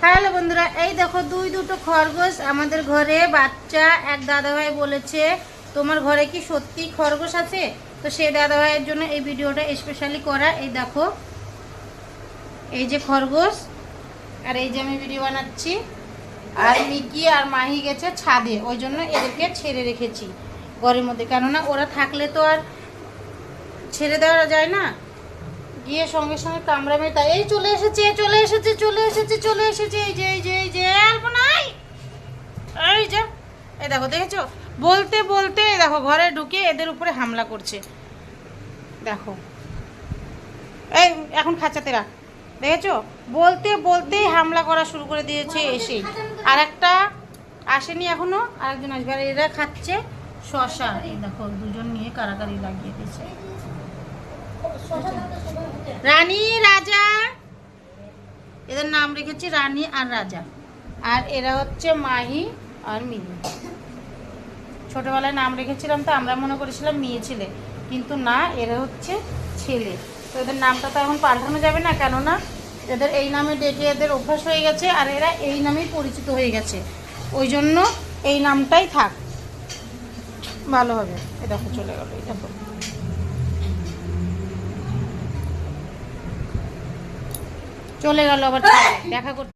Hello বন্ধুরা, এই দেখো দুটো খরগোশ আমাদের ঘরে বাচ্চা। এক দাদাভাই বলেছে তোমার ঘরে কি সত্যি খরগোশ আছে, তো সেই দাদাভাইয়ের জন্য এই ভিডিওটা স্পেশালি করা। এই দেখো, এই যে খরগোশ, আর এই যে আমি ভিডিও বানাচ্ছি। আর মিকি আর মাহি গেছে ছাদে, ওই জন্য এদেরকে ছেড়ে রেখেছি ঘরের মধ্যে, কেননা ওরা থাকলে তো আর ছেড়ে দেওয়া যায় না, গিয়ে সঙ্গে সঙ্গে কামড়াবে। তাই এই চলে এসেছে এই যে এই যে এই দেখো, দেখেছো? বলতে বলতে দেখো ঘরে ঢুকে এদের উপরে হামলা করছে। দেখো, এই এখন খাঁচাতে রাখ, দেখেছো? বলতে বলতেই হামলা করা শুরু করে দিয়েছে এসে। আর একটা আসেনি এখনো, আরেকজন আসবে। আর এরা খাচ্ছে শশা। এই দেখো দুজন নিয়ে কারাকারি লাগিয়ে দিয়েছে। রানী রাজা, এদের নাম রেখেছি রানী আর রাজা। আর এরা হচ্ছে মাহি আর মিলি। ছোটবেলায় নাম রেখেছিলাম তো আমরা মনে করেছিলাম মেয়ে ছেলে, কিন্তু না, এরা হচ্ছে ছেলে। তো এদের নামটা তো এখন পাল্টানো যাবে না, কেননা এদের এই নামে ডেকে এদের অভ্যাস হয়ে গেছে, আর এরা এই নামেই পরিচিত হয়ে গেছে। ওই জন্য এই নামটাই থাক, ভালো হবে। এ দেখো চলে গেল, এই দেখো চলে গেল আবার দেখা করতে।